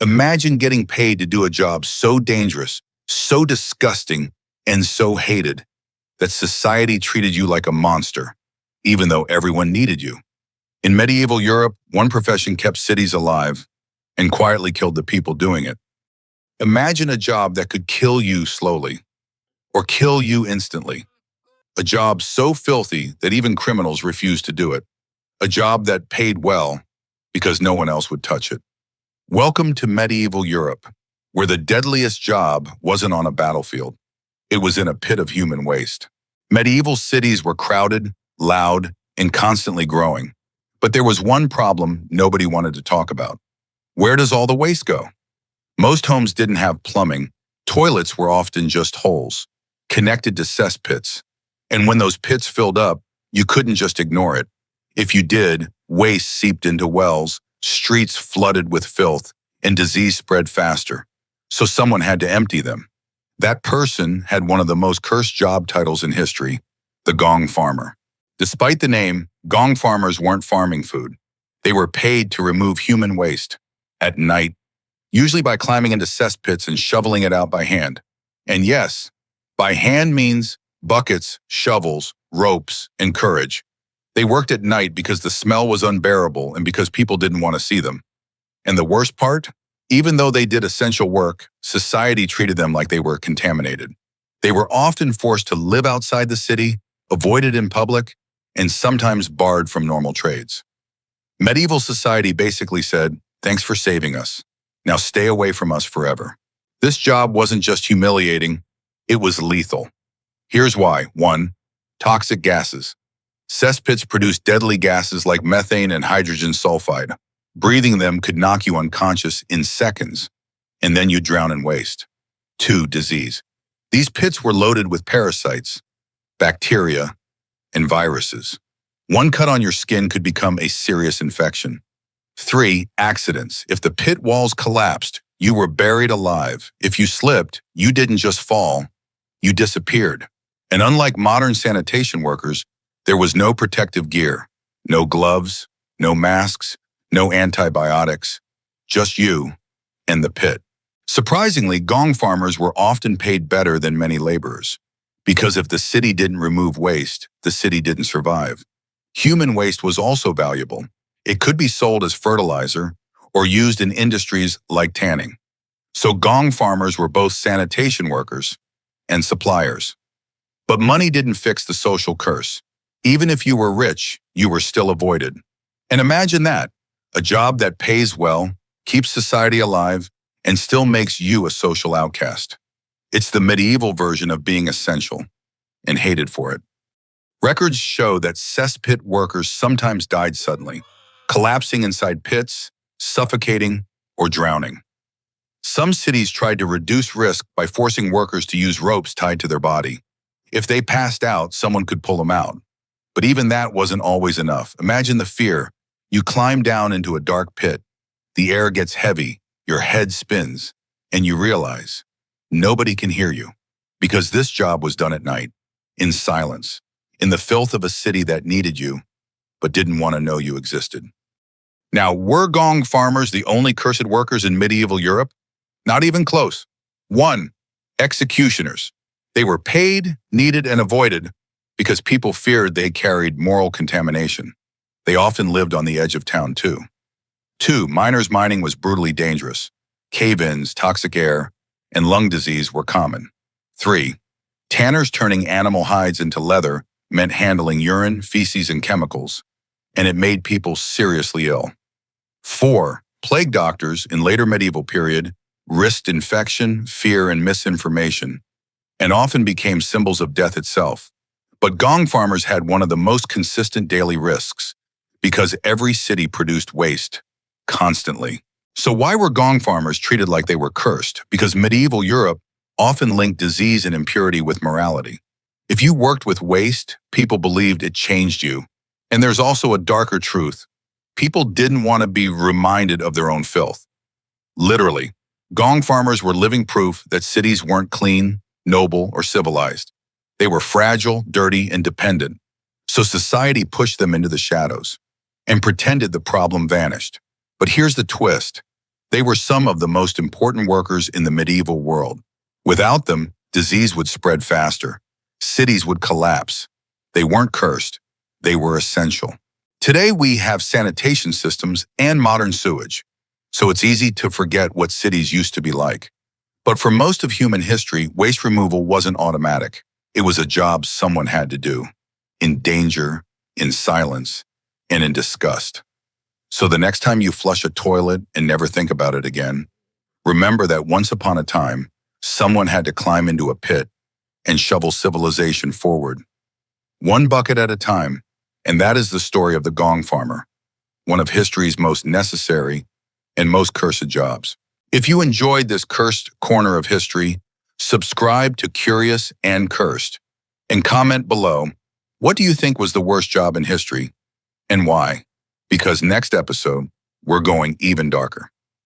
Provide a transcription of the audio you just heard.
Imagine getting paid to do a job so dangerous, so disgusting, and so hated that society treated you like a monster, even though everyone needed you. In medieval Europe, one profession kept cities alive and quietly killed the people doing it. Imagine a job that could kill you slowly or kill you instantly. A job so filthy that even criminals refused to do it. A job that paid well because no one else would touch it. Welcome to medieval Europe, where the deadliest job wasn't on a battlefield. It was in a pit of human waste. Medieval cities were crowded, loud, and constantly growing. But there was one problem nobody wanted to talk about. Where does all the waste go? Most homes didn't have plumbing. Toilets were often just holes, connected to cesspits. And when those pits filled up, you couldn't just ignore it. If you did, waste seeped into wells, streets flooded with filth, and disease spread faster. So someone had to empty them. That person had one of the most cursed job titles in history, the Gong farmer. Despite the name, Gong farmers weren't farming food. They were paid to remove human waste at night, usually by climbing into cesspits and shoveling it out by hand. And yes, by hand means buckets, shovels, ropes, and courage. They worked at night because the smell was unbearable and because people didn't want to see them. And the worst part? Even though they did essential work, society treated them like they were contaminated. They were often forced to live outside the city, avoided in public, and sometimes barred from normal trades. Medieval society basically said, "Thanks for saving us. Now stay away from us forever." This job wasn't just humiliating, it was lethal. Here's why. 1. Toxic gases. Cesspits produce deadly gases like methane and hydrogen sulfide. Breathing them could knock you unconscious in seconds, and then you'd drown in waste. 2. Disease. These pits were loaded with parasites, bacteria, and viruses. One cut on your skin could become a serious infection. 3. Accidents. If the pit walls collapsed, you were buried alive. If you slipped, you didn't just fall, you disappeared. And unlike modern sanitation workers, there was no protective gear, no gloves, no masks, no antibiotics, just you and the pit. Surprisingly, Gong farmers were often paid better than many laborers, because if the city didn't remove waste, the city didn't survive. Human waste was also valuable. It could be sold as fertilizer or used in industries like tanning. So Gong farmers were both sanitation workers and suppliers. But money didn't fix the social curse. Even if you were rich, you were still avoided. And imagine that, a job that pays well, keeps society alive, and still makes you a social outcast. It's the medieval version of being essential and hated for it. Records show that cesspit workers sometimes died suddenly, collapsing inside pits, suffocating, or drowning. Some cities tried to reduce risk by forcing workers to use ropes tied to their body. If they passed out, someone could pull them out. But even that wasn't always enough. Imagine the fear. You climb down into a dark pit. The air gets heavy, your head spins, and you realize nobody can hear you, because this job was done at night, in silence, in the filth of a city that needed you, but didn't want to know you existed. Now, were Gong farmers the only cursed workers in medieval Europe? Not even close. 1. Executioners. They were paid, needed, and avoided because people feared they carried moral contamination. They often lived on the edge of town, too. 2. Miners' mining was brutally dangerous. Cave-ins, toxic air, and lung disease were common. 3. Tanners turning animal hides into leather meant handling urine, feces, and chemicals, and it made people seriously ill. 4. Plague doctors in later medieval period risked infection, fear, and misinformation, and often became symbols of death itself. But Gong farmers had one of the most consistent daily risks, because every city produced waste, constantly. So why were Gong farmers treated like they were cursed? Because medieval Europe often linked disease and impurity with morality. If you worked with waste, people believed it changed you. And there's also a darker truth. People didn't want to be reminded of their own filth. Literally, Gong farmers were living proof that cities weren't clean, noble, or civilized. They were fragile, dirty, and dependent. So society pushed them into the shadows and pretended the problem vanished. But here's the twist. They were some of the most important workers in the medieval world. Without them, disease would spread faster. Cities would collapse. They weren't cursed. They were essential. Today, we have sanitation systems and modern sewage, so it's easy to forget what cities used to be like. But for most of human history, waste removal wasn't automatic. It was a job someone had to do, in danger, in silence, and in disgust. So the next time you flush a toilet and never think about it again, remember that once upon a time, someone had to climb into a pit and shovel civilization forward, one bucket at a time, and that is the story of the Gong farmer, one of history's most necessary and most cursed jobs. If you enjoyed this cursed corner of history, subscribe to Curious and Cursed, and comment below, what do you think was the worst job in history, and why? Because next episode, we're going even darker.